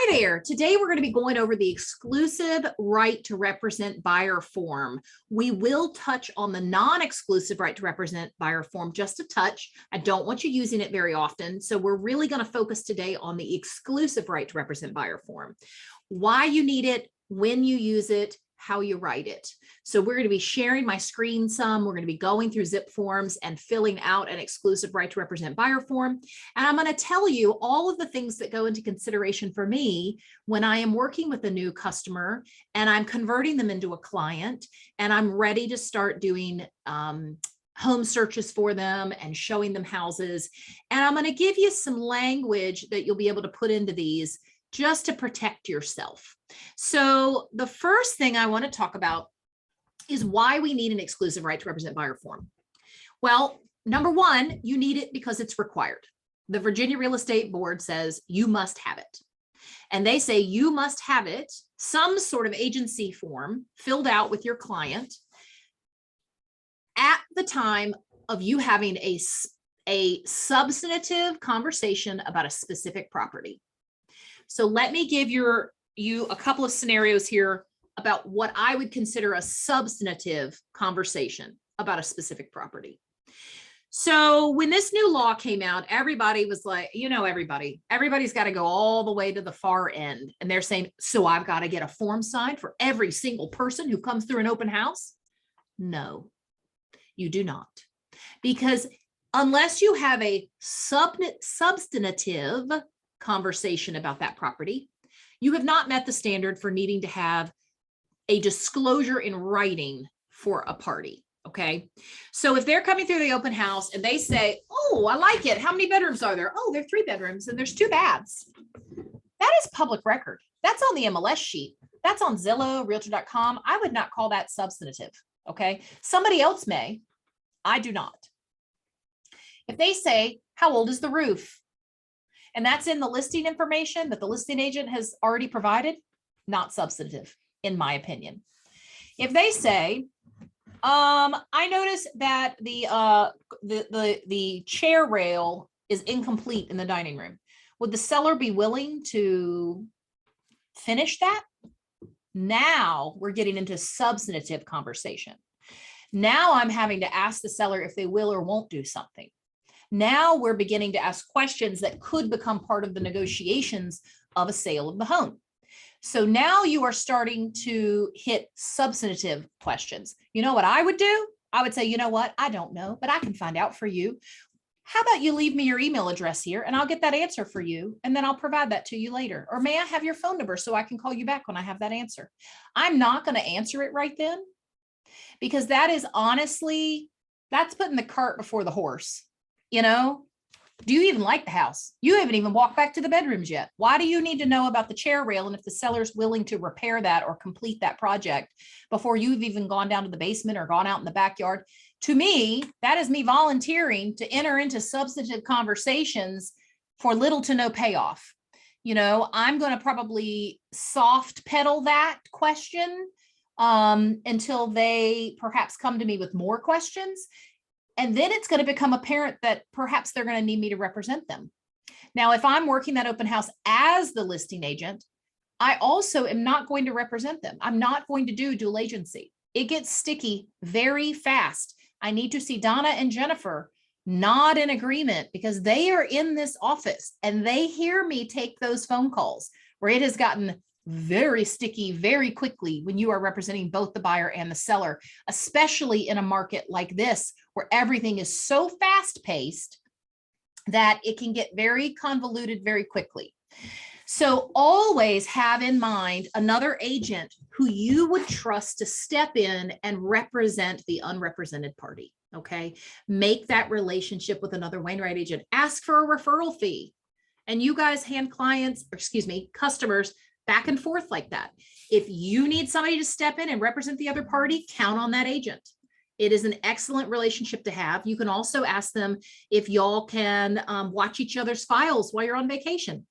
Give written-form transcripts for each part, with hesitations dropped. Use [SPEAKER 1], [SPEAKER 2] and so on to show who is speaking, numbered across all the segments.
[SPEAKER 1] Hi there. Today we're going to be going over the exclusive right to represent buyer form. We will touch on the non-exclusive right to represent buyer form just a touch. I don't want you using it very often. So we're really going to focus today on the exclusive right to represent buyer form. Why you need it, when you use it, how you write it. So we're going to be sharing my screen some. We're going to be going through zip forms and filling out an exclusive right to represent buyer form. And I'm going to tell you all of the things that go into consideration for me when I am working with a new customer and I'm converting them into a client and I'm ready to start doing home searches for them and showing them houses. And I'm going to give you some language that you'll be able to put into these just to protect yourself. So the first thing I want to talk about is why we need an exclusive right to represent buyer form. Well, number one, you need it because it's required. The Virginia Real Estate Board says you must have it. And they say you must have it, some sort of agency form filled out with your client at the time of you having a substantive conversation about a specific property. So let me give you a couple of scenarios here about what I would consider a substantive conversation about a specific property. So when this new law came out, everybody was like, everybody's got to go all the way to the far end. And they're saying, so I've got to get a form signed for every single person who comes through an open house? No, you do not. Because unless you have a substantive conversation about that property, you have not met the standard for needing to have a disclosure in writing for a party. Okay. So if they're coming through the open house and they say, oh, I like it. How many bedrooms are there? Oh, there are 3 bedrooms and there's 2 baths. That is public record. That's on the MLS sheet. That's on Zillow, Realtor.com. I would not call that substantive. Okay. Somebody else may. I do not. If they say, how old is the roof? And that's in the listing information that the listing agent has already provided, not substantive, in my opinion. If they say, I noticed that the chair rail is incomplete in the dining room, would the seller be willing to finish that? Now we're getting into substantive conversation. Now I'm having to ask the seller if they will or won't do something. Now we're beginning to ask questions that could become part of the negotiations of a sale of the home. So now you are starting to hit substantive questions. You know what I would do? I would say, you know what? I don't know, but I can find out for you. How about you leave me your email address here and I'll get that answer for you and then I'll provide that to you later. Or may I have your phone number so I can call you back when I have that answer? I'm not going to answer it right then because that is honestly, that's putting the cart before the horse. You know, do you even like the house? You haven't even walked back to the bedrooms yet. Why do you need to know about the chair rail and if the seller's willing to repair that or complete that project before you've even gone down to the basement or gone out in the backyard? To me, that is me volunteering to enter into substantive conversations for little to no payoff. You know, I'm going to probably soft pedal that question until they perhaps come to me with more questions. And then it's going to become apparent that perhaps they're going to need me to represent them. Now, if I'm working that open house as the listing agent, I also am not going to represent them. I'm not going to do dual agency. It gets sticky very fast. I need to see Donna and Jennifer nod in agreement because they are in this office and they hear me take those phone calls where it has gotten very sticky very quickly when you are representing both the buyer and the seller, especially in a market like this where everything is so fast paced that it can get very convoluted very quickly. So always have in mind another agent who you would trust to step in and represent the unrepresented party. Okay. Make that relationship with another Wainwright agent. Ask for a referral fee. And you guys hand customers back and forth like that. If you need somebody to step in and represent the other party, count on that agent. It is an excellent relationship to have. You can also ask them if y'all can watch each other's files while you're on vacation.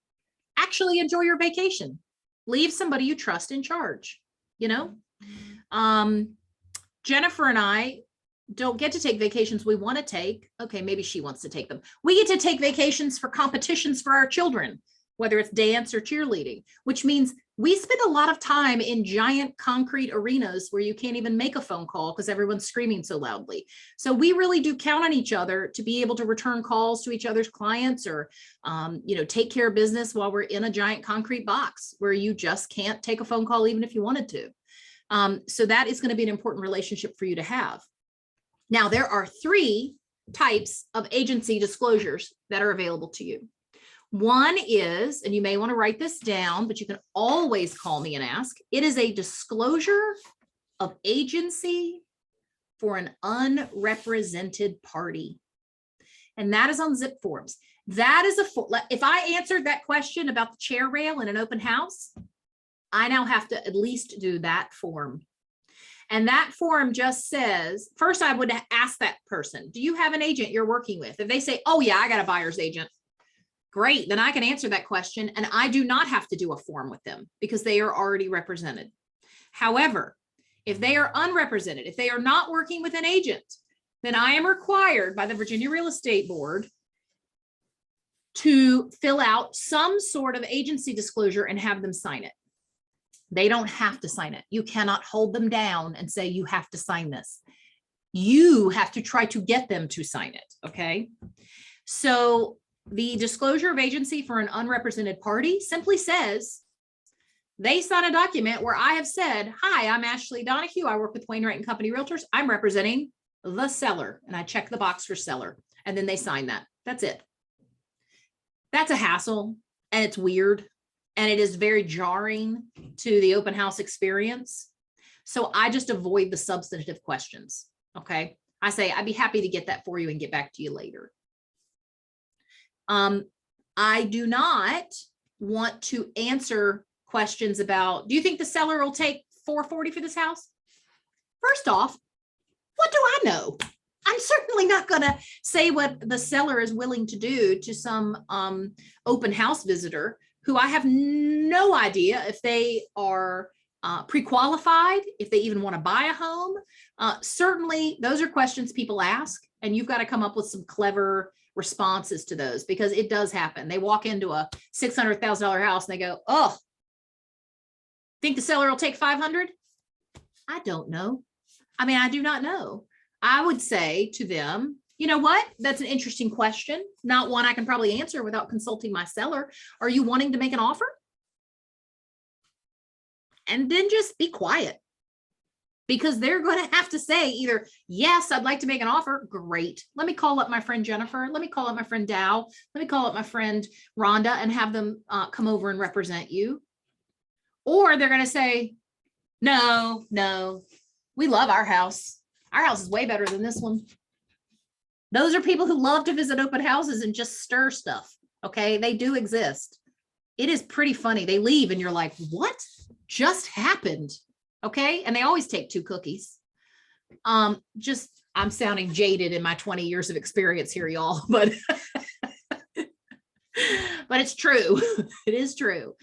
[SPEAKER 1] Actually enjoy your vacation. Leave somebody you trust in charge, you know? Jennifer and I don't get to take vacations we want to take. Okay, maybe she wants to take them. We get to take vacations for competitions for our children. whether it's dance or cheerleading, which means we spend a lot of time in giant concrete arenas where you can't even make a phone call because everyone's screaming so loudly. So we really do count on each other to be able to return calls to each other's clients or, take care of business while we're in a giant concrete box where you just can't take a phone call even if you wanted to. So that is going to be an important relationship for you to have. Now, there are 3 types of agency disclosures that are available to you. One is, and you may want to write this down, but you can always call me and ask, it is a disclosure of agency for an unrepresented party. And that is on Zip Forms. That is if I answered that question about the chair rail in an open house, I now have to at least do that form. And that form just says, first I would ask that person, do you have an agent you're working with? If they say, oh yeah, I got a buyer's agent, great, then I can answer that question and I do not have to do a form with them because they are already represented. However, if they are unrepresented, if they are not working with an agent, then I am required by the Virginia Real Estate Board to fill out some sort of agency disclosure and have them sign it. They don't have to sign it. You cannot hold them down and say, you have to sign this. You have to try to get them to sign it, okay? So the disclosure of agency for an unrepresented party simply says, they sign a document where I have said, hi, I'm Ashley Donahue. I work with Wainwright and Company Realtors. I'm representing the seller, and I check the box for seller, and then they sign that. That's it. That's a hassle, and it's weird, and it is very jarring to the open house experience. So I just avoid the substantive questions, okay? I say, I'd be happy to get that for you and get back to you later. I do not want to answer questions about, do you think the seller will take $440 for this house? First off, what do I know? I'm certainly not going to say what the seller is willing to do to some open house visitor who I have no idea if they are pre-qualified, if they even want to buy a home. Certainly, those are questions people ask, and you've got to come up with some clever responses to those because it does happen. They walk into a $600,000 house and they go, oh, think the seller will take 500? I don't know. I mean, I do not know. I would say to them, you know what? That's an interesting question. Not one I can probably answer without consulting my seller. Are you wanting to make an offer? And then just be quiet because they're going to have to say either, yes, I'd like to make an offer. Great. Let me call up my friend Jennifer. Let me call up my friend Dow. Let me call up my friend Rhonda and have them come over and represent you. Or they're going to say, no, we love our house. Our house is way better than this one. Those are people who love to visit open houses and just stir stuff. Okay. They do exist. It is pretty funny. They leave and you're like, what just happened? Okay. And they always take 2 cookies. I'm sounding jaded in my 20 years of experience here, y'all, but it's true. It is true.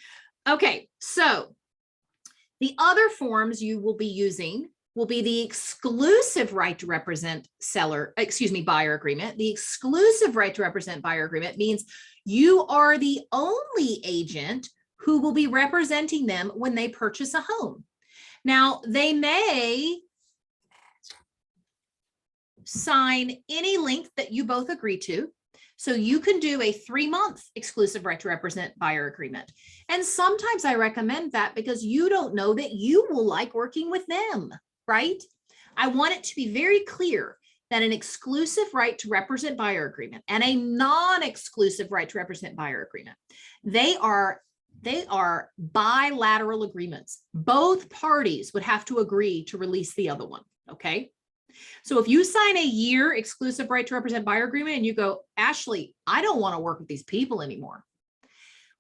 [SPEAKER 1] Okay. So the other forms you will be using will be the exclusive right to represent buyer agreement. The exclusive right to represent buyer agreement means you are the only agent who will be representing them when they purchase a home. Now, they may sign any length that you both agree to. So you can do a 3-month exclusive right to represent buyer agreement. And sometimes I recommend that because you don't know that you will like working with them, right? I want it to be very clear that an exclusive right to represent buyer agreement and a non-exclusive right to represent buyer agreement, they are bilateral agreements. Both parties would have to agree to release the other one, okay? So if you sign a year exclusive right to represent buyer agreement and you go, Ashley, I don't want to work with these people anymore.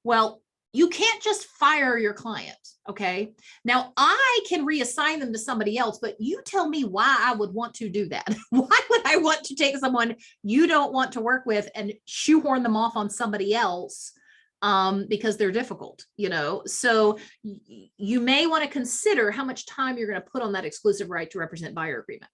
[SPEAKER 1] Well, you can't just fire your client, okay? Now, I can reassign them to somebody else, but you tell me why I would want to do that. Why would I want to take someone you don't want to work with and shoehorn them off on somebody else because they're difficult, you know? So you may want to consider how much time you're going to put on that exclusive right to represent buyer agreement.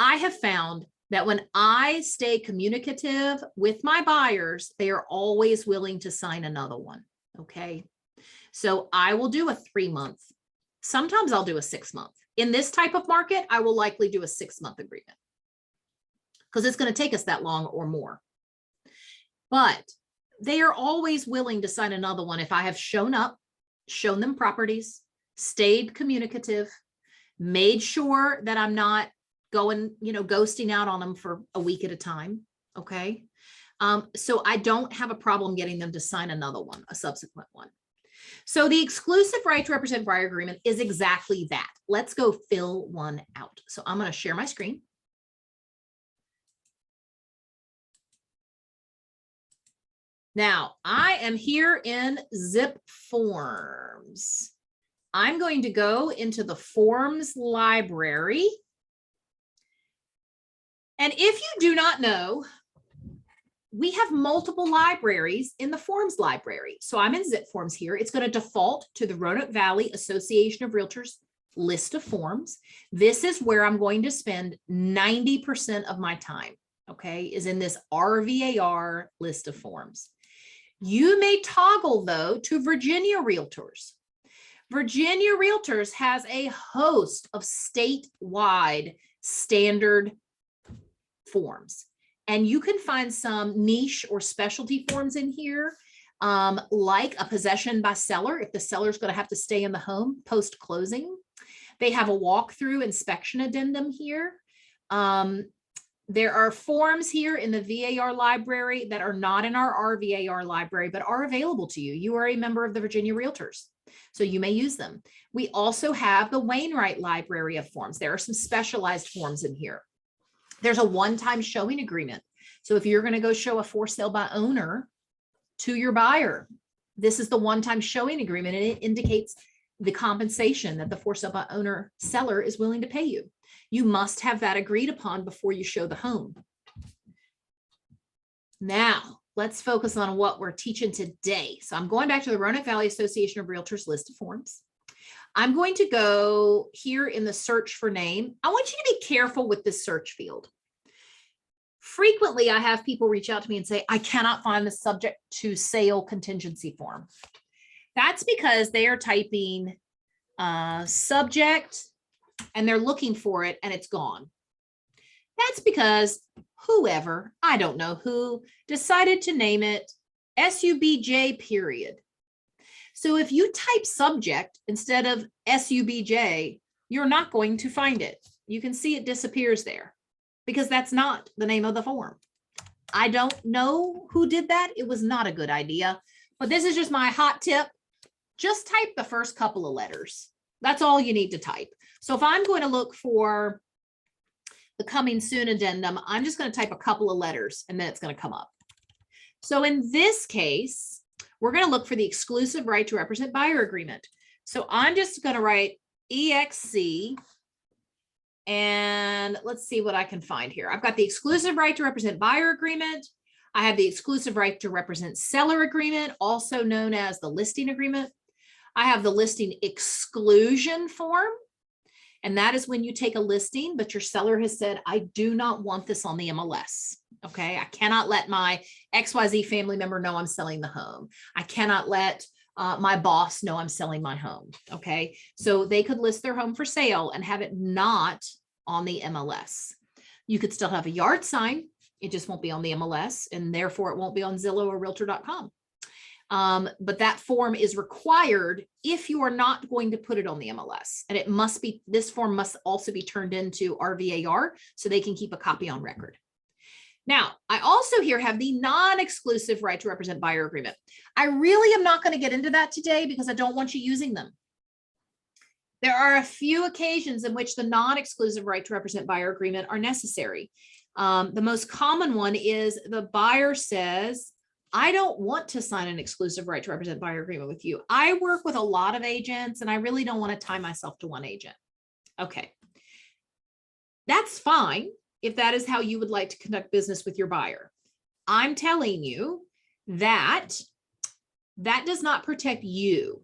[SPEAKER 1] I have found that when I stay communicative with my buyers, they are always willing to sign another one. Okay. So I will do a 3-month. Sometimes I'll do a 6-month. In this type of market, I will likely do a 6-month agreement because it's going to take us that long or more. But they are always willing to sign another one if I have shown up, shown them properties, stayed communicative, made sure that I'm not going, ghosting out on them for a week at a time. Okay. So I don't have a problem getting them to sign another one, a subsequent one. So the exclusive right to represent buyer agreement is exactly that. Let's go fill one out. So I'm going to share my screen. Now I am here in Zip Forms. I'm going to go into the Forms library. And if you do not know, we have multiple libraries in the Forms library. So I'm in Zip Forms here. It's going to default to the Roanoke Valley Association of Realtors list of forms. This is where I'm going to spend 90% of my time, okay, is in this RVAR list of forms. You may toggle, though, to Virginia Realtors. Virginia Realtors has a host of statewide standard forms. And you can find some niche or specialty forms in here, like a possession by seller, if the seller is going to have to stay in the home post-closing. They have a walkthrough inspection addendum here. There are forms here in the VAR library that are not in our RVAR library, but are available to you. You are a member of the Virginia Realtors, so you may use them. We also have the Wainwright library of forms. There are some specialized forms in here. There's a one-time showing agreement. So if you're going to go show a for sale by owner to your buyer, this is the one-time showing agreement, and it indicates the compensation that the for sale by owner seller is willing to pay you. You must have that agreed upon before you show the home. Now, let's focus on what we're teaching today. So I'm going back to the Roanoke Valley Association of Realtors list of forms. I'm going to go here in the search for name. I want you to be careful with this search field. Frequently, I have people reach out to me and say, I cannot find the subject to sale contingency form. That's because they are typing subject and they're looking for it and it's gone. That's because whoever, I don't know who, decided to name it SUBJ period. So if you type subject instead of SUBJ, you're not going to find it. You can see it disappears there because that's not the name of the form. I don't know who did that. It was not a good idea, but this is just my hot tip. Just type the first couple of letters. That's all you need to type. So if I'm going to look for the coming soon addendum, I'm just going to type a couple of letters and then it's going to come up. So in this case, we're going to look for the exclusive right to represent buyer agreement. So I'm just going to write EXC and let's see what I can find here. I've got the exclusive right to represent buyer agreement. I have the exclusive right to represent seller agreement, also known as the listing agreement. I have the listing exclusion form. And that is when you take a listing, but your seller has said, I do not want this on the MLS. Okay. I cannot let my XYZ family member know I'm selling the home. I cannot let my boss know I'm selling my home. Okay. So they could list their home for sale and have it not on the MLS. You could still have a yard sign. It just won't be on the MLS and therefore it won't be on Zillow or Realtor.com. But that form is required if you are not going to put it on the MLS, and it must be, this form must also be turned into RVAR so they can keep a copy on record. Now, I also here have the non-exclusive right to represent buyer agreement. I really am not going to get into that today because I don't want you using them. There are a few occasions in which the non-exclusive right to represent buyer agreement are necessary. The most common one is the buyer says, I don't want to sign an exclusive right to represent buyer agreement with you. I work with a lot of agents and I really don't want to tie myself to one agent. Okay. That's fine if that is how you would like to conduct business with your buyer. I'm telling you that that does not protect you.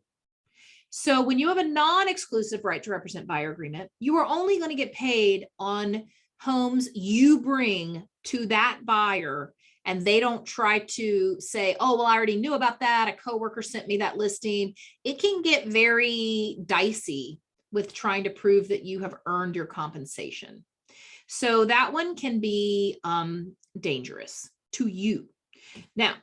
[SPEAKER 1] So when you have a non-exclusive right to represent buyer agreement, you are only going to get paid on homes you bring to that buyer and they don't try to say, oh, well, I already knew about that. A coworker sent me that listing. It can get very dicey with trying to prove that you have earned your compensation. So that one can be dangerous to you. Now,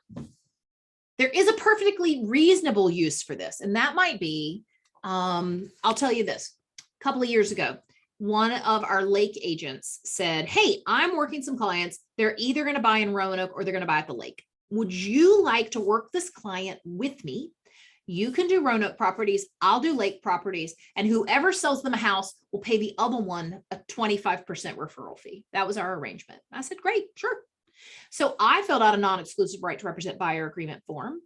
[SPEAKER 1] there is a perfectly reasonable use for this, and that might be, I'll tell you this, a couple of years ago, one of our lake agents said, hey, I'm working some clients. They're either going to buy in Roanoke or they're going to buy at the lake. Would you like to work this client with me? You can do Roanoke properties. I'll do lake properties. And whoever sells them a house will pay the other one a 25% referral fee. That was our arrangement. I said, great, sure. So I filled out a non-exclusive right to represent buyer agreement form,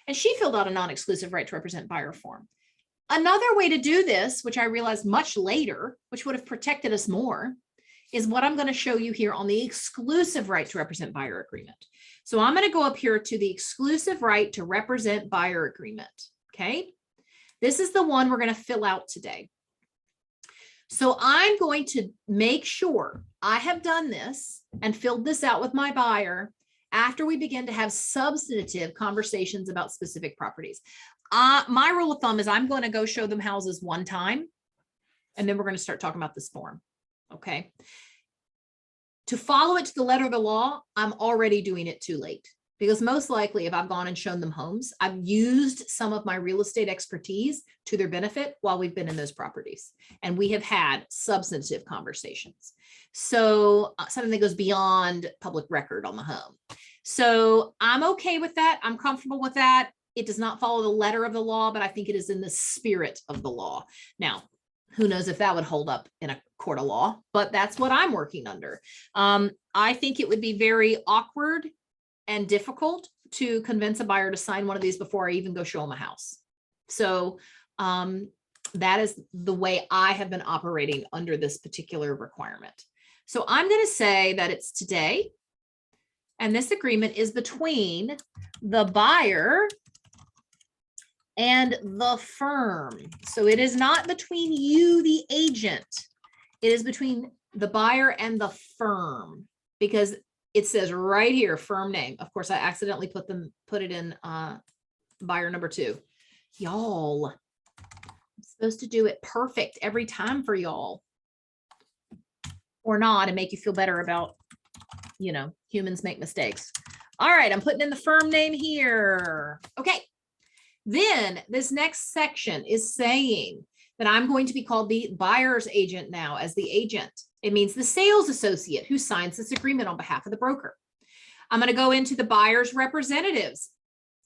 [SPEAKER 1] and she filled out a non-exclusive right to represent buyer form. Another way to do this, which I realized much later, which would have protected us more, is what I'm going to show you here on the exclusive right to represent buyer agreement. So I'm going to go up here to the exclusive right to represent buyer agreement. Okay. This is the one we're going to fill out today. So I'm going to make sure I have done this and filled this out with my buyer after we begin to have substantive conversations about specific properties. My rule of thumb is I'm going to go show them houses one time, and then we're going to start talking about this form. Okay. To follow it to the letter of the law, I'm already doing it too late, because most likely if I've gone and shown them homes, I've used some of my real estate expertise to their benefit while we've been in those properties, and we have had substantive conversations. So something that goes beyond public record on the home. So I'm okay with that. I'm comfortable with that. It does not follow the letter of the law, but I think it is in the spirit of the law. Now, who knows if that would hold up in a court of law, but that's what I'm working under. I think it would be very awkward and difficult to convince a buyer to sign one of these before I even go show them a house. So that is the way I have been operating under this particular requirement. So I'm going to say that it's today, and this agreement is between the buyer and the firm. So it is not between you, the agent. It is between the buyer and the firm, because it says right here, firm name. Of course, I accidentally put it in buyer number 2. Y'all, I'm supposed to do it perfect every time for y'all, or not, and make you feel better about, you know, humans make mistakes. All right, I'm putting in the firm name here. Okay. Then this next section is saying that I'm going to be called the buyer's agent now as the agent. It means the sales associate who signs this agreement on behalf of the broker. I'm going to go into the buyer's representatives.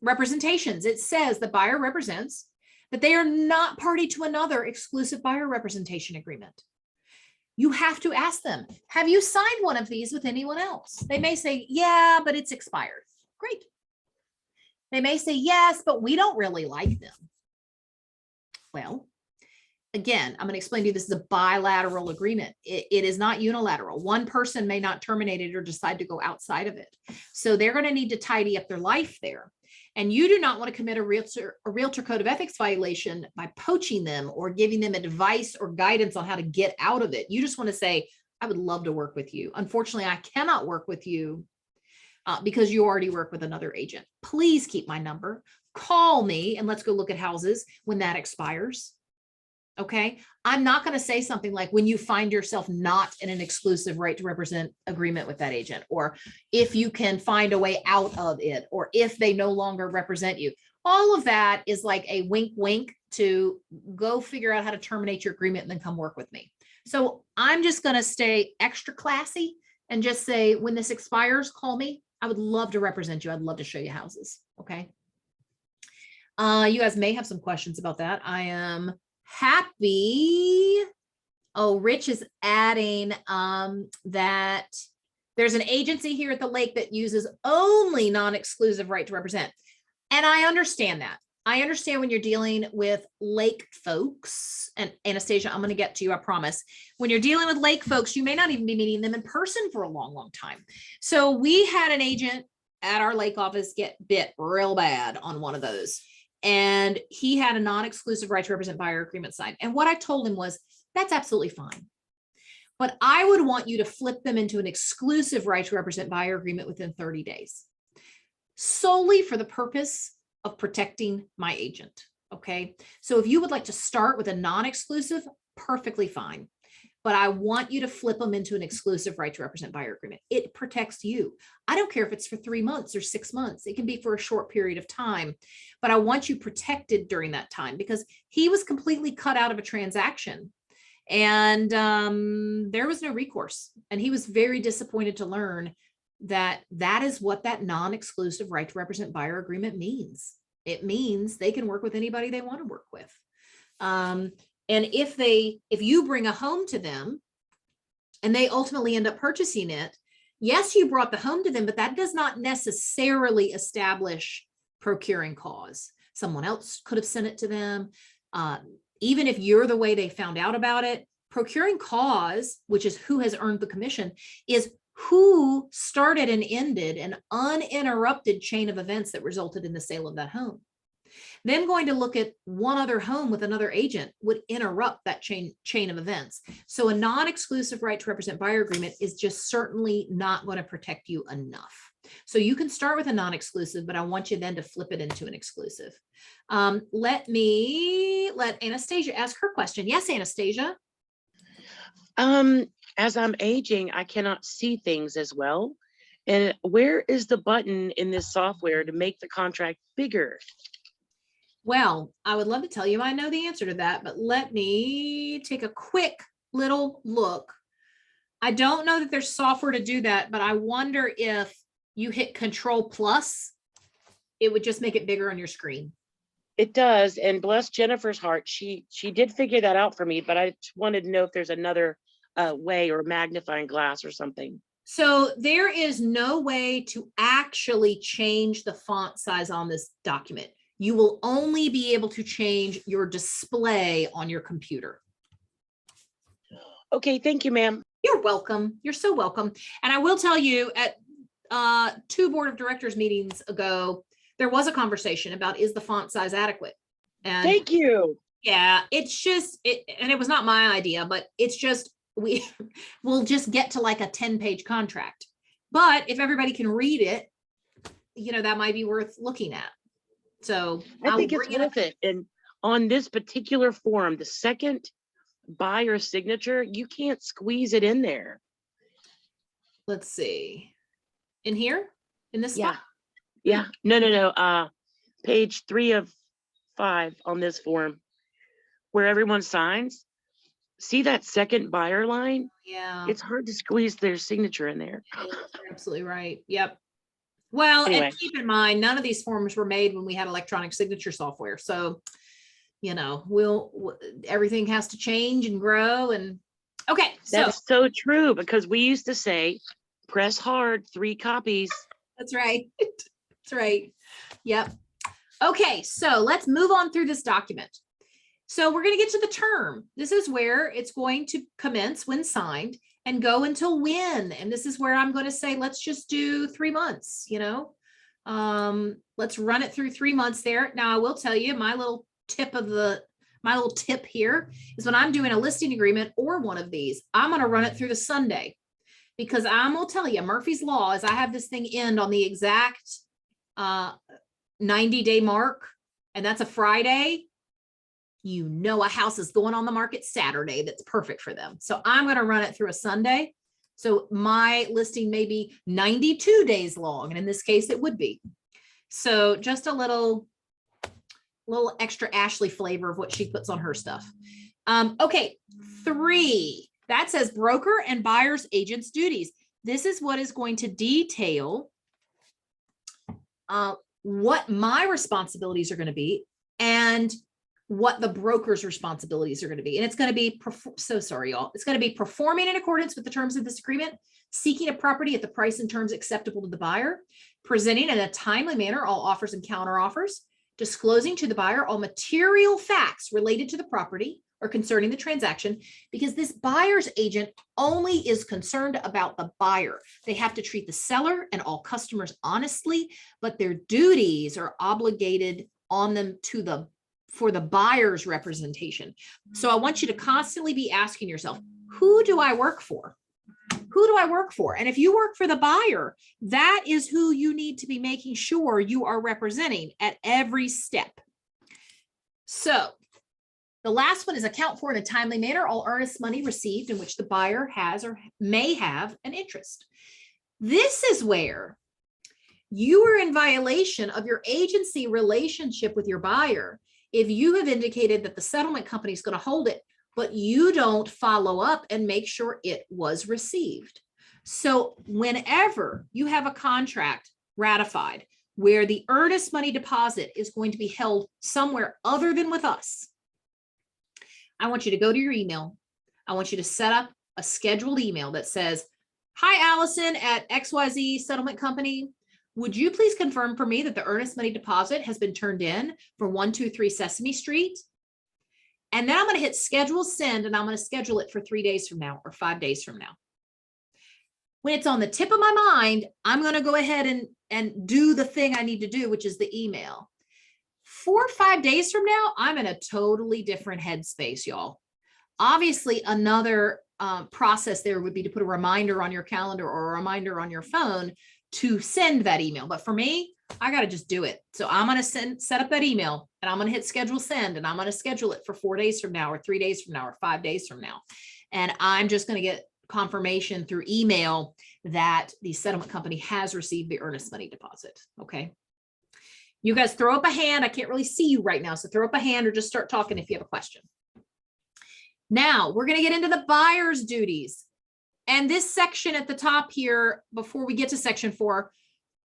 [SPEAKER 1] Representations. It says the buyer represents, but they are not party to another exclusive buyer representation agreement. You have to ask them, have you signed one of these with anyone else? They may say, yeah, but it's expired. Great. They may say, yes, but we don't really like them. Well, again, I'm going to explain to you, this is a bilateral agreement. It is not unilateral. One person may not terminate it or decide to go outside of it. So they're going to need to tidy up their life there. And you do not want to commit a realtor code of ethics violation by poaching them or giving them advice or guidance on how to get out of it. You just want to say, I would love to work with you. Unfortunately, I cannot work with you because you already work with another agent. Please keep my number. Call me and let's go look at houses when that expires. Okay. I'm not going to say something like when you find yourself not in an exclusive right to represent agreement with that agent, or if you can find a way out of it, or if they no longer represent you. All of that is like a wink, wink to go figure out how to terminate your agreement and then come work with me. So I'm just going to stay extra classy and just say, when this expires, call me. I would love to represent you. I'd love to show you houses. Okay. You guys may have some questions about that. I am happy. Oh, Rich is adding that there's an agency here at the lake that uses only non-exclusive right to represent. And I understand that. I understand when you're dealing with lake folks, and Anastasia, I'm going to get to you, I promise. When you're dealing with lake folks, you may not even be meeting them in person for a long, long time. So we had an agent at our lake office get bit real bad on one of those. And he had a non-exclusive right to represent buyer agreement signed. And what I told him was, that's absolutely fine. but I would want you to flip them into an exclusive right to represent buyer agreement within 30 days, solely for the purpose of protecting my agent. Okay. So if you would like to start with a non-exclusive, perfectly fine. But I want you to flip them into an exclusive right to represent buyer agreement. It protects you. I don't care if it's for 3 months or 6 months. It can be for a short period of time, but I want you protected during that time because he was completely cut out of a transaction and there was no recourse. And he was very disappointed to learn that that is what that non-exclusive right to represent buyer agreement means. It means they can work with anybody they want to work with. And if you bring a home to them and they ultimately end up purchasing it, yes, you brought the home to them, but that does not necessarily establish procuring cause. Someone else could have sent it to them. Even if you're the way they found out about it, procuring cause, which is who has earned the commission, is who started and ended an uninterrupted chain of events that resulted in the sale of that home. Then going to look at one other home with another agent would interrupt that chain of events. So a non-exclusive right to represent buyer agreement is just certainly not going to protect you enough. So you can start with a non-exclusive, but I want you then to flip it into an exclusive. Let Anastasia ask her question. Yes, Anastasia.
[SPEAKER 2] As I'm aging, I cannot see things as well. And where is the button in this software to make the contract bigger?
[SPEAKER 1] Well, I would love to tell you I know the answer to that, but let me take a quick little look. I don't know that there's software to do that, but I wonder if you hit Control Plus, it would just make it bigger on your screen.
[SPEAKER 2] It does. And bless Jennifer's heart, she did figure that out for me, but I wanted to know if there's another way or magnifying glass or something.
[SPEAKER 1] So there is no way to actually change the font size on this document. You will only be able to change your display on your computer.
[SPEAKER 2] Okay, thank you, ma'am.
[SPEAKER 1] You're welcome. You're so welcome. And I will tell you, at 2 board of directors meetings ago, there was a conversation about, is the font size adequate? And
[SPEAKER 2] thank you.
[SPEAKER 1] Yeah, it's just, and it was not my idea, but it's just, we'll just get to like a 10-page contract. But if everybody can read it, that might be worth looking at. So
[SPEAKER 2] I think it's worth it. And on this particular form, the second buyer signature, you can't squeeze it in there.
[SPEAKER 1] Let's see. In here? In this
[SPEAKER 2] Yeah.
[SPEAKER 1] spot?
[SPEAKER 2] Yeah. No. Page 3 of 5 on this form, where everyone signs. See that second buyer line?
[SPEAKER 1] Yeah.
[SPEAKER 2] It's hard to squeeze their signature in there.
[SPEAKER 1] You're absolutely right. Yep. Well,
[SPEAKER 2] Anyway.
[SPEAKER 1] And keep in mind, none of these forms were made when we had electronic signature software. So, everything has to change and grow. And okay.
[SPEAKER 2] That's so true, because we used to say, press hard, 3 copies.
[SPEAKER 1] That's right. That's right. Yep. Okay. So let's move on through this document. So we're going to get to the term. This is where it's going to commence when signed and go until when. And this is where I'm going to say, let's just do 3 months, let's run it through 3 months there. Now I will tell you my little tip here is when I'm doing a listing agreement or one of these, I'm going to run it through the Sunday, because I'm going to tell you Murphy's Law is I have this thing end on the exact 90-day mark. And that's a Friday. A house is going on the market Saturday that's perfect for them. So I'm going to run it through a Sunday. So my listing may be 92 days long. And in this case, it would be. So just a little extra Ashley flavor of what she puts on her stuff. Okay. 3, that says broker and buyer's agent's duties. This is what is going to detail what my responsibilities are going to be and what the broker's responsibilities are going to be. And it's going to be, it's going to be performing in accordance with the terms of this agreement, seeking a property at the price and terms acceptable to the buyer, presenting in a timely manner all offers and counter offers, disclosing to the buyer all material facts related to the property or concerning the transaction, because this buyer's agent only is concerned about the buyer. They have to treat the seller and all customers honestly, but their duties are obligated on them for the buyer's representation. So I want you to constantly be asking yourself, who do I work for? Who do I work for? And if you work for the buyer, that is who you need to be making sure you are representing at every step. So the last one is account for in a timely manner all earnest money received in which the buyer has or may have an interest. This is where you are in violation of your agency relationship with your buyer if you have indicated that the settlement company is going to hold it, but you don't follow up and make sure it was received. So whenever you have a contract ratified where the earnest money deposit is going to be held somewhere other than with us, I want you to go to your email. I want you to set up a scheduled email that says, "Hi, Allison at XYZ Settlement Company. Would you please confirm for me that the earnest money deposit has been turned in for 123 Sesame Street?" And then I'm going to hit schedule send, and I'm going to schedule it for 3 days from now or 5 days from now. When it's on the tip of my mind, I'm going to go ahead and do the thing I need to do, which is the email. 4 or 5 days from now, I'm in a totally different headspace, y'all. Obviously, another process there would be to put a reminder on your calendar or a reminder on your phone to send that email. But for me, I got to just do it. So I'm going to set up that email, and I'm going to hit schedule send, and I'm going to schedule it for 4 days from now or 3 days from now or 5 days from now. And I'm just going to get confirmation through email that the settlement company has received the earnest money deposit. Okay. You guys throw up a hand. I can't really see you right now. So throw up a hand or just start talking if you have a question. Now we're going to get into the buyer's duties. And this section at the top here, before we get to section 4,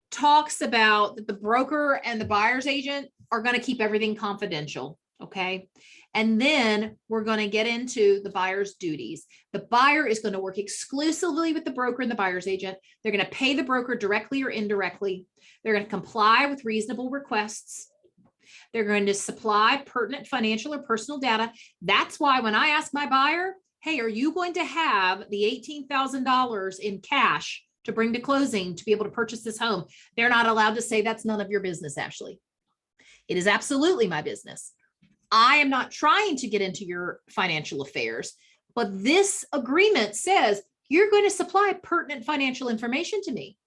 [SPEAKER 1] talks about that the broker and the buyer's agent are going to keep everything confidential. Okay. And then we're going to get into the buyer's duties. The buyer is going to work exclusively with the broker and the buyer's agent. They're going to pay the broker directly or indirectly. They're going to comply with reasonable requests. They're going to supply pertinent financial or personal data. That's why when I ask my buyer, "Hey, are you going to have the $18,000 in cash to bring to closing to be able to purchase this home?" They're not allowed to say that's none of your business, Ashley. It is absolutely my business. I am not trying to get into your financial affairs, but this agreement says you're going to supply pertinent financial information to me.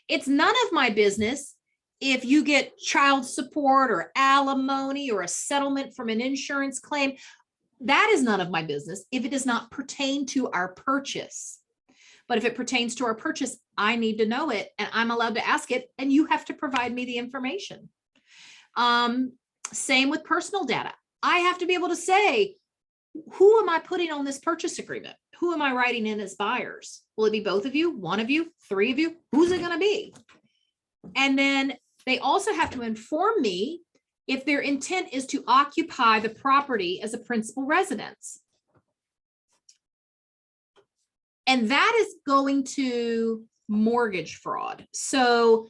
[SPEAKER 1] It's none of my business if you get child support or alimony or a settlement from an insurance claim. That is none of my business if it does not pertain to our purchase. But if it pertains to our purchase, I need to know it, and I'm allowed to ask it, and you have to provide me the information. Same with personal data. I have to be able to say, who am I putting on this purchase agreement? Who am I writing in as buyers? Will it be both of you, one of you, 3 of you? Who's it going to be? And then they also have to inform me if their intent is to occupy the property as a principal residence. And that is going to mortgage fraud. So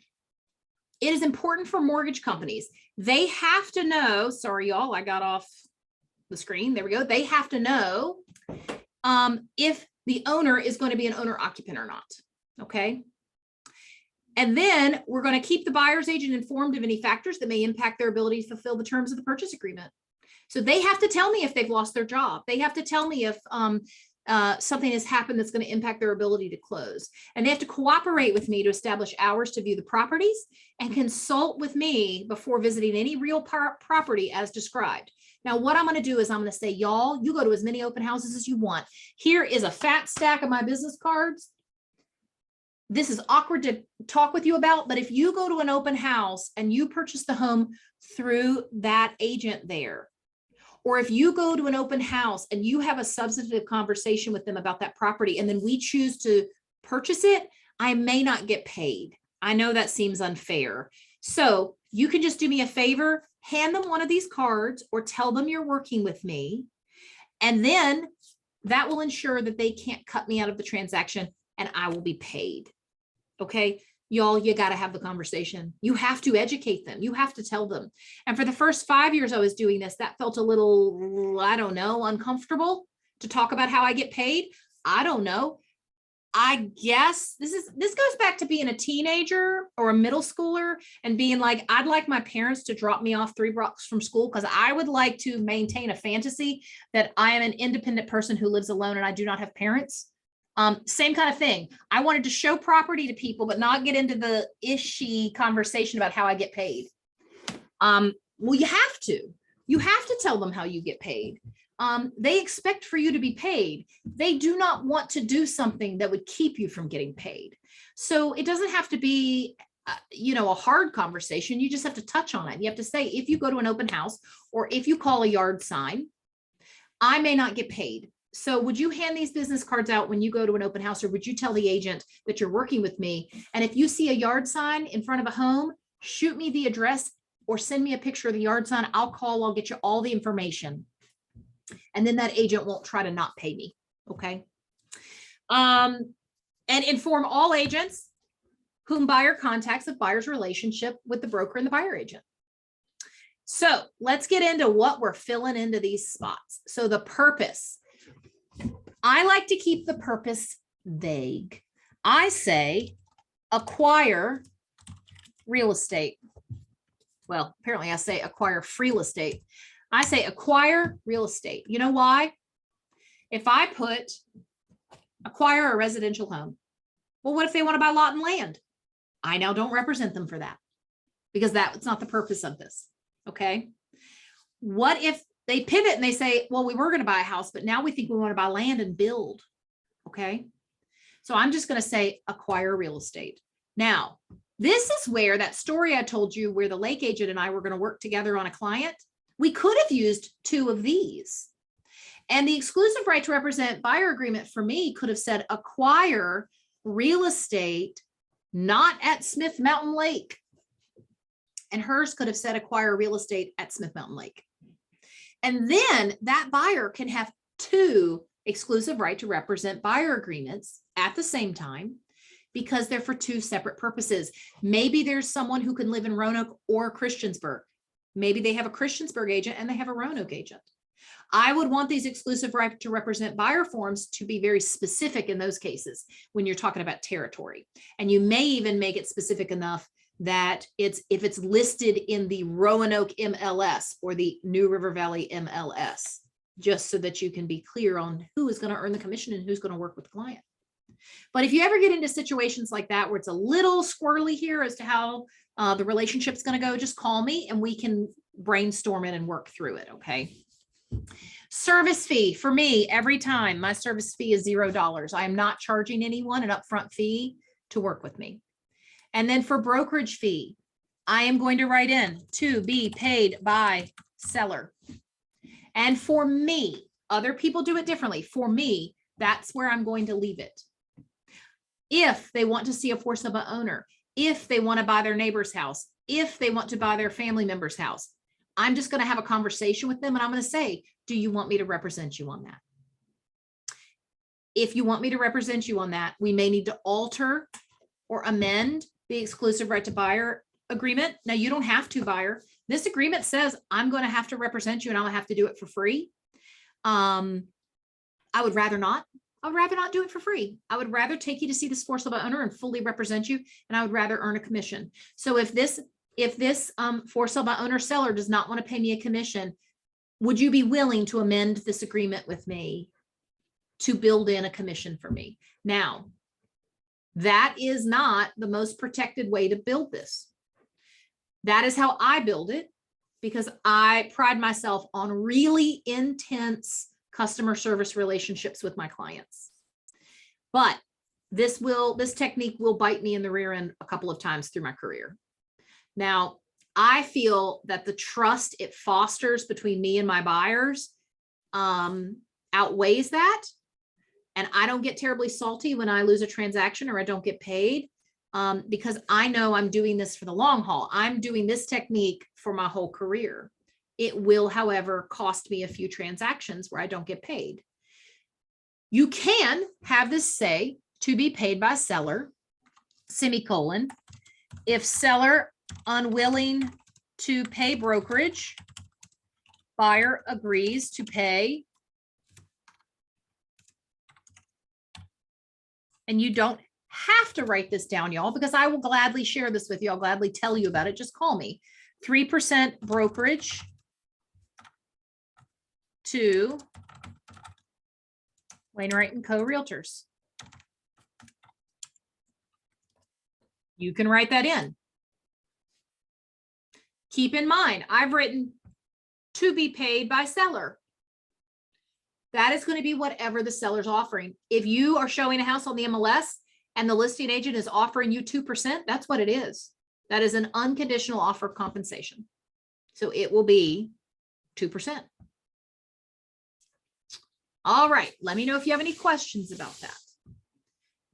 [SPEAKER 1] it is important for mortgage companies. They have to know, sorry, y'all, I got off the screen. There we go. They have to know if the owner is going to be an owner occupant or not. Okay. And then we're going to keep the buyer's agent informed of any factors that may impact their ability to fulfill the terms of the purchase agreement. So they have to tell me if they've lost their job. They have to tell me if something has happened that's going to impact their ability to close. And they have to cooperate with me to establish hours to view the properties and consult with me before visiting any real property as described. Now, what I'm going to do is I'm going to say, y'all, you go to as many open houses as you want. Here is a fat stack of my business cards. This is awkward to talk with you about, but if you go to an open house and you purchase the home through that agent there, or if you go to an open house and you have a substantive conversation with them about that property, and then we choose to purchase it, I may not get paid. I know that seems unfair. So you can just do me a favor, hand them one of these cards or tell them you're working with me. And then that will ensure that they can't cut me out of the transaction and I will be paid. Okay. Y'all, you got to have the conversation. You have to educate them. You have to tell them. And for the first 5 years I was doing this, that felt a little, I don't know, uncomfortable to talk about how I get paid. I don't know. I guess this goes back to being a teenager or a middle schooler and being like, I'd like my parents to drop me off 3 blocks from school because I would like to maintain a fantasy that I am an independent person who lives alone and I do not have parents. Same kind of thing. I wanted to show property to people, but not get into the ishy conversation about how I get paid. Well, you have to tell them how you get paid. They expect for you to be paid. They do not want to do something that would keep you from getting paid. So it doesn't have to be, a hard conversation. You just have to touch on it. You have to say, if you go to an open house or if you call a yard sign, I may not get paid. So would you hand these business cards out when you go to an open house, or would you tell the agent that you're working with me? And if you see a yard sign in front of a home, shoot me the address or send me a picture of the yard sign. I'll get you all the information. And then that agent won't try to not pay me. Okay. And inform all agents whom buyer contacts of buyer's relationship with the broker and the buyer agent. So let's get into what we're filling into these spots. So the purpose, I like to keep the purpose vague. I say acquire real estate. Well, apparently I say acquire free estate. I say acquire real estate. You know why? If I put acquire a residential home, well, what if they want to buy lot and land? I now don't represent them for that because that's not the purpose of this. Okay. What if they pivot and they say, well, we were going to buy a house, but now we think we want to buy land and build. Okay. So I'm just going to say acquire real estate. Now, this is where that story I told you where the lake agent and I were going to work together on a client. We could have used 2 of these. And the exclusive right to represent buyer agreement for me could have said acquire real estate, not at Smith Mountain Lake. And hers could have said acquire real estate at Smith Mountain Lake. And then that buyer can have 2 exclusive right to represent buyer agreements at the same time because they're for 2 separate purposes. Maybe there's someone who can live in Roanoke or Christiansburg. Maybe they have a Christiansburg agent and they have a Roanoke agent. I would want these exclusive right to represent buyer forms to be very specific in those cases when you're talking about territory. And you may even make it specific enough that if it's listed in the Roanoke MLS or the New River Valley MLS, just so that you can be clear on who is going to earn the commission and who's going to work with the client. But if you ever get into situations like that, where it's a little squirrely here as to how the relationship's going to go, just call me and we can brainstorm it and work through it. Okay. Service fee for me, every time my service fee is $0. I am not charging anyone an upfront fee to work with me. And then for brokerage fee, I am going to write in to be paid by seller. And for me, other people do it differently. For me, that's where I'm going to leave it. If they want to see a for sale owner, if they want to buy their neighbor's house, if they want to buy their family member's house, I'm just going to have a conversation with them and I'm going to say, do you want me to represent you on that? If you want me to represent you on that, we may need to alter or amend the exclusive right to buyer agreement. Now you don't have to, buyer. This agreement says I'm going to have to represent you and I'll have to do it for free. I would rather not. I would rather not do it for free. I would rather take you to see this for sale by owner and fully represent you, and I would rather earn a commission. So if this for sale by owner seller does not want to pay me a commission, would you be willing to amend this agreement with me to build in a commission for me? Now, that is not the most protected way to build this. That is how I build it because I pride myself on really intense customer service relationships with my clients. But this technique will bite me in the rear end a couple of times through my career. Now, I feel that the trust it fosters between me and my buyers outweighs that. And I don't get terribly salty when I lose a transaction or I don't get paid because I know I'm doing this for the long haul. I'm doing this technique for my whole career. It will, however, cost me a few transactions where I don't get paid. You can have this say to be paid by seller, semicolon, if seller unwilling to pay brokerage, buyer agrees to pay and you don't have to write this down, y'all, because I will gladly share this with you. I'll gladly tell you about it. Just call me. 3% brokerage to Wainwright and Co. Realtors. You can write that in. Keep in mind, I've written to be paid by seller. That is going to be whatever the seller's offering. If you are showing a house on the MLS and the listing agent is offering you 2%, that's what it is. That is an unconditional offer of compensation. So it will be 2%. All right, let me know if you have any questions about that.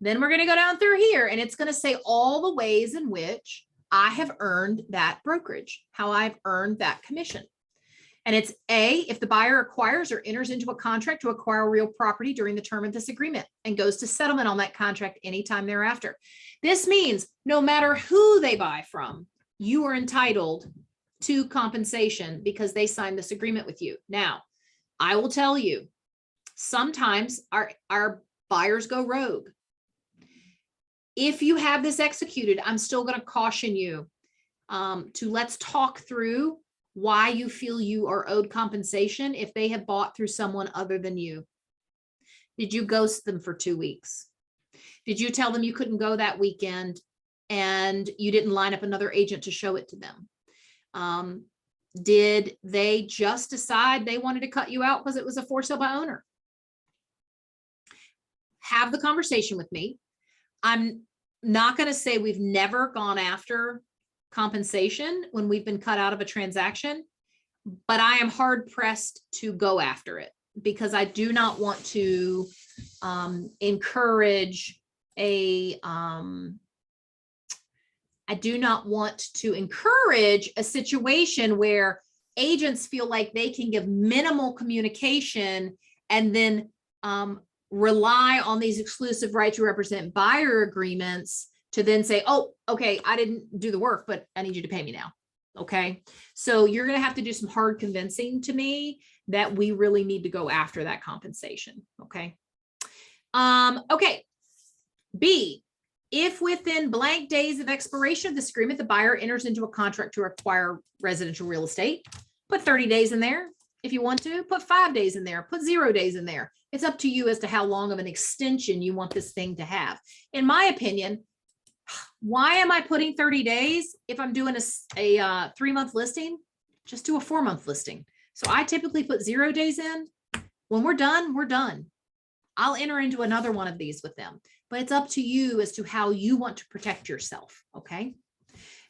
[SPEAKER 1] Then we're going to go down through here and it's going to say all the ways in which I have earned that brokerage, how I've earned that commission. And it's A, if the buyer acquires or enters into a contract to acquire real property during the term of this agreement and goes to settlement on that contract anytime thereafter. This means no matter who they buy from, you are entitled to compensation because they signed this agreement with you. Now, I will tell you, sometimes our buyers go rogue. If you have this executed, I'm still going to caution you to let's talk through why you feel you are owed compensation if they have bought through someone other than you. Did you ghost them for 2 weeks? Did you tell them you couldn't go that weekend and you didn't line up another agent to show it to them? Did they just decide they wanted to cut you out because it was a for sale by owner? Have the conversation with me. I'm not going to say we've never gone after compensation when we've been cut out of a transaction, but I am hard pressed to go after it because I do not want to encourage a situation where agents feel like they can give minimal communication and then rely on these exclusive right to represent buyer agreements to then say, oh, okay, I didn't do the work, but I need you to pay me now. Okay. So you're going to have to do some hard convincing to me that we really need to go after that compensation. Okay. Okay. B, if within blank days of expiration of this agreement, the buyer enters into a contract to acquire residential real estate, put 30 days in there. If you want to, put 5 days in there, put 0 days in there. It's up to you as to how long of an extension you want this thing to have. In my opinion, why am I putting 30 days if I'm doing a 3-month listing? Just do a 4-month listing. So I typically put 0 days in. When we're done, we're done. I'll enter into another one of these with them, but it's up to you as to how you want to protect yourself. Okay.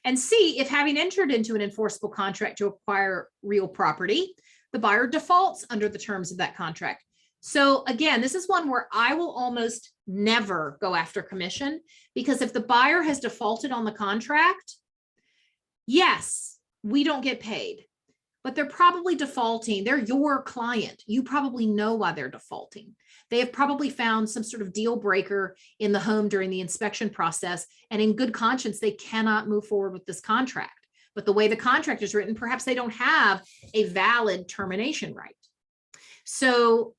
[SPEAKER 1] And C, if having entered into an enforceable contract to acquire real property, the buyer defaults under the terms of that contract. So again, this is one where I will almost never go after commission because if the buyer has defaulted on the contract, yes, we don't get paid, but they're probably defaulting. They're your client. You probably know why they're defaulting. They have probably found some sort of deal breaker in the home during the inspection process, and in good conscience, they cannot move forward with this contract. But the way the contract is written, perhaps they don't have a valid termination right. So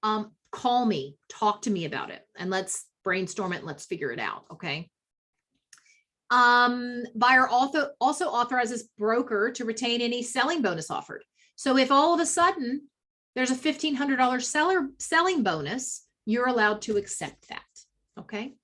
[SPEAKER 1] call me, talk to me about it, and let's brainstorm it and let's figure it out. Okay. Buyer also authorizes broker to retain any selling bonus offered. So if all of a sudden there's a $1,500 selling bonus, you're allowed to accept that. Okay.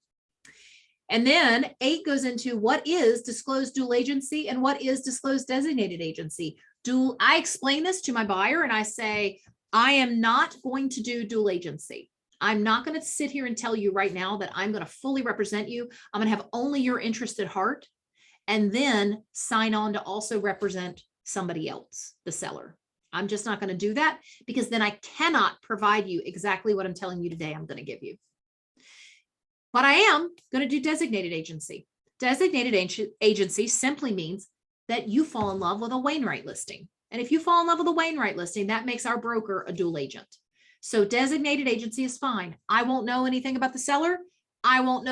[SPEAKER 1] And then 8 goes into what is disclosed dual agency and what is disclosed designated agency. I explain this to my buyer and I say, I am not going to do dual agency. I'm not going to sit here and tell you right now that I'm going to fully represent you. I'm going to have only your interest at heart and then sign on to also represent somebody else, the seller. I'm just not going to do that because then I cannot provide you exactly what I'm telling you today I'm going to give you. But I am going to do designated agency. Designated agency simply means that you fall in love with a Wainwright listing. And if you fall in love with a Wainwright listing, that makes our broker a dual agent. So designated agency is fine. I won't know anything about the seller. I won't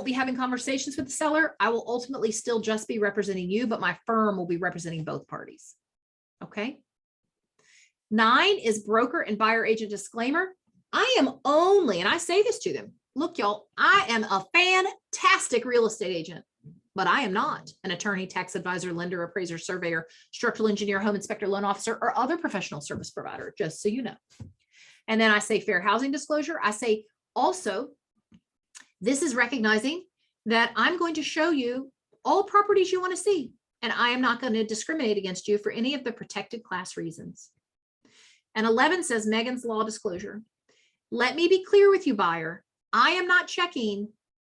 [SPEAKER 1] be having conversations with the seller. I will ultimately still just be representing you, but my firm will be representing both parties. Okay. 9 is broker and buyer agent disclaimer. I am only, and I say this to them, look, y'all, I am a fantastic real estate agent, but I am not an attorney, tax advisor, lender, appraiser, surveyor, structural engineer, home inspector, loan officer, or other professional service provider, just so you know. And then I say fair housing disclosure. I say also, this is recognizing that I'm going to show you all properties you want to see, and I am not going to discriminate against you for any of the protected class reasons. And 11 says Megan's law disclosure. Let me be clear with you, buyer. I am not checking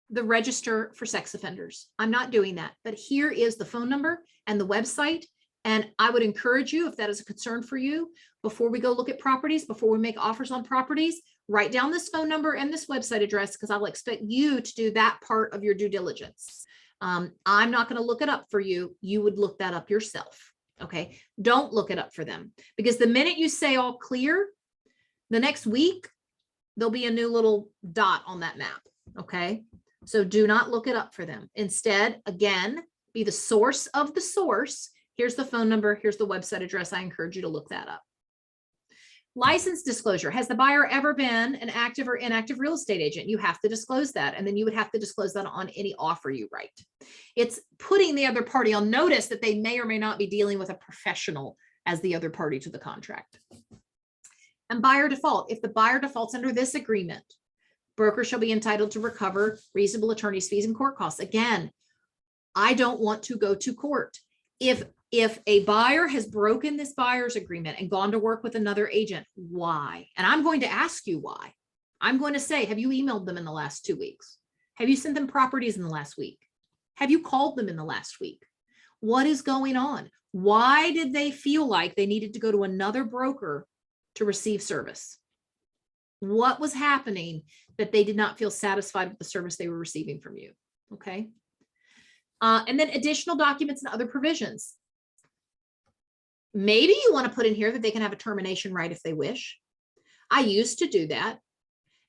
[SPEAKER 1] the register for sex offenders. I'm not doing that. But here is the phone number and the website. And I would encourage you, if that is a concern for you, before we go look at properties, before we make offers on properties, write down this phone number and this website address, because I'll expect you to do that part of your due diligence. I'm not going to look it up for you. You would look that up yourself. Okay. Don't look it up for them, because the minute you say all clear, the next week, there'll be a new little dot on that map. Okay. So do not look it up for them. Instead, again, be the source of the source. Here's the phone number. Here's the website address. I encourage you to look that up. License disclosure. Has the buyer ever been an active or inactive real estate agent? You have to disclose that. And then you would have to disclose that on any offer you write. It's putting the other party on notice that they may or may not be dealing with a professional as the other party to the contract. And buyer default. If the buyer defaults under this agreement, broker shall be entitled to recover reasonable attorney's fees and court costs. Again, I don't want to go to court. If a buyer has broken this buyer's agreement and gone to work with another agent, why? And I'm going to ask you why. I'm going to say, have you emailed them in the last 2 weeks? Have you sent them properties in the last week? Have you called them in the last week? What is going on? Why did they feel like they needed to go to another broker to receive service? What was happening that they did not feel satisfied with the service they were receiving from you? Okay. And then additional documents and other provisions. Maybe you want to put in here that they can have a termination right if they wish. I used to do that.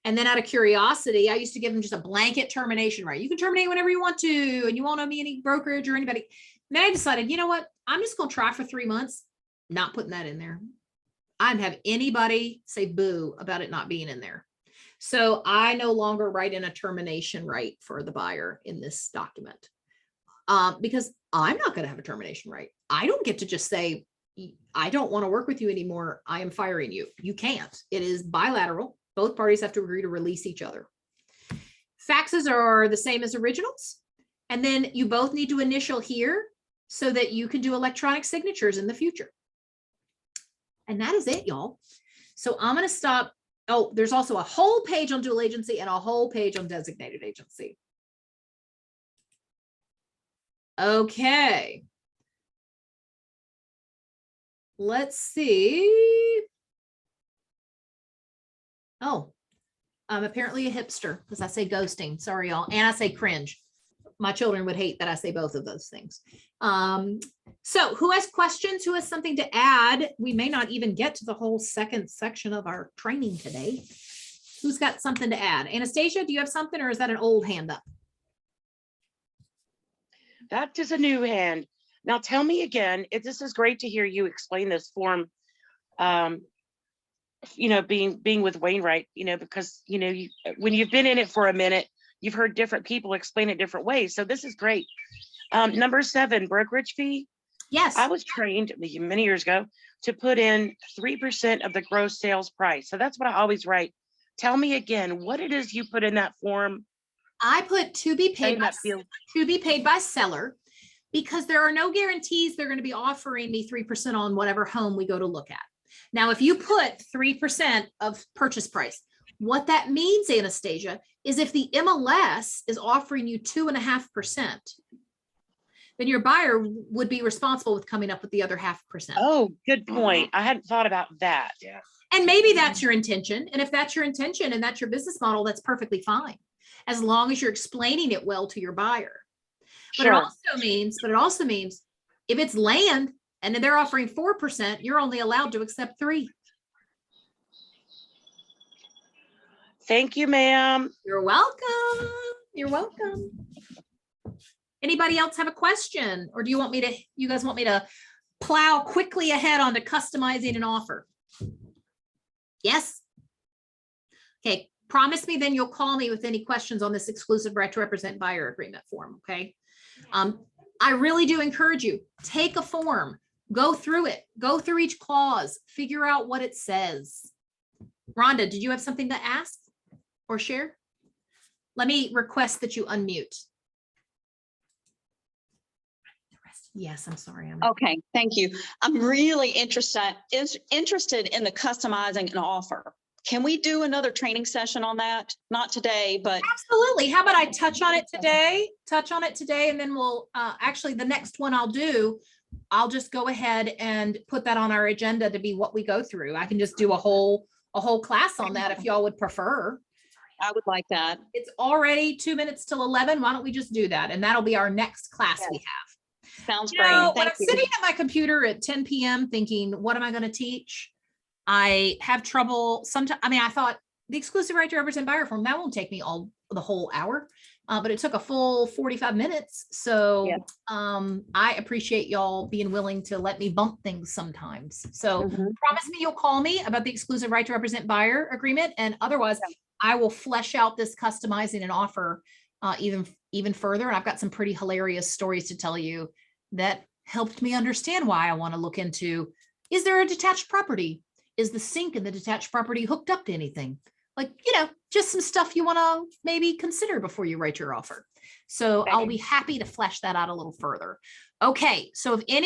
[SPEAKER 1] And then out of curiosity, I used to give them just a blanket termination right. You can terminate whenever you want to, and you won't owe me any brokerage or anybody. And then I decided, you know what? I'm just going to try for 3 months, not putting that in there. I didn't have anybody say boo about it not being in there. So I no longer write in a termination right for the buyer in this document. Because I'm not going to have a termination right. I don't get to just say, I don't want to work with you anymore. I am firing you. You can't. It is bilateral. Both parties have to agree to release each other. Faxes are the same as originals. And then you both need to initial here so that you can do electronic signatures in the future. And that is it, y'all. So I'm going to stop. Oh, there's also a whole page on dual agency and a whole page on designated agency. Okay. Let's see. Oh, I'm apparently a hipster because I say ghosting. Sorry, y'all. And I say cringe. My children would hate that I say both of those things. So who has questions? Who has something to add? We may not even get to the whole second section of our training today. Who's got something to add? Anastasia, do you have something, or is that an old hand up?
[SPEAKER 2] That is a new hand. Now tell me again, if this is great to hear you explain this form, being with Wainwright, because, when you've been in it for a minute, you've heard different people explain it different ways. So this is great. Number 7, brokerage fee.
[SPEAKER 1] Yes.
[SPEAKER 2] I was trained many years ago to put in 3% of the gross sales price. So that's what I always write. Tell me again, what it is you put in that form.
[SPEAKER 1] I put to be paid by seller, because there are no guarantees they're going to be offering me 3% on whatever home we go to look at. Now, if you put 3% of purchase price, what that means, Anastasia, is if the MLS is offering you 2.5%, then your buyer would be responsible with coming up with the other 0.5%.
[SPEAKER 2] Oh, good point. I hadn't thought about that. Yeah.
[SPEAKER 1] And maybe that's your intention. And if that's your intention and that's your business model, that's perfectly fine, as long as you're explaining it well to your buyer. But
[SPEAKER 2] Sure.
[SPEAKER 1] it also means if it's land and they're offering 4%, you're only allowed to accept 3%.
[SPEAKER 2] Thank you, ma'am.
[SPEAKER 1] You're welcome. You're welcome. Anybody else have a question, or do you guys want me to plow quickly ahead onto customizing an offer? Yes. Okay. Promise me then you'll call me with any questions on this exclusive right to represent buyer agreement form, okay? I really do encourage you, take a form, go through it, go through each clause, figure out what it says. Rhonda, did you have something to ask or share? Let me request that you unmute. Yes, I'm sorry.
[SPEAKER 3] Okay, thank you. I'm really interested in the customizing an offer. Can we do another training session on that? Not today, but
[SPEAKER 1] Absolutely. How about I touch on it today, and then we'll, actually, the next one I'll just go ahead and put that on our agenda to be what we go through. I can just do a whole class on that if y'all would prefer.
[SPEAKER 3] I would like that.
[SPEAKER 1] It's already 2 minutes till 11. Why don't we just do that? And that'll be our next class we have.
[SPEAKER 3] Sounds
[SPEAKER 1] You
[SPEAKER 3] great.
[SPEAKER 1] know, when
[SPEAKER 3] Thank
[SPEAKER 1] I'm
[SPEAKER 3] you.
[SPEAKER 1] sitting at my computer at 10 p.m. thinking, what am I going to teach? I have trouble sometimes. I mean, I thought the exclusive right to represent buyer form, that won't take me the whole hour, but it took a full 45 minutes. So
[SPEAKER 3] Yeah.
[SPEAKER 1] I appreciate y'all being willing to let me bump things sometimes. So
[SPEAKER 3] Mhm.
[SPEAKER 1] promise me you'll call me about the exclusive right to represent buyer agreement. And otherwise, I will flesh out this customizing an offer even further. And I've got some pretty hilarious stories to tell you that helped me understand why I want to look into, is there a detached property? Is the sink in the detached property hooked up to anything? Like, just some stuff you want to maybe consider before you write your offer. So I'll be happy to flesh that out a little further. Okay, so if any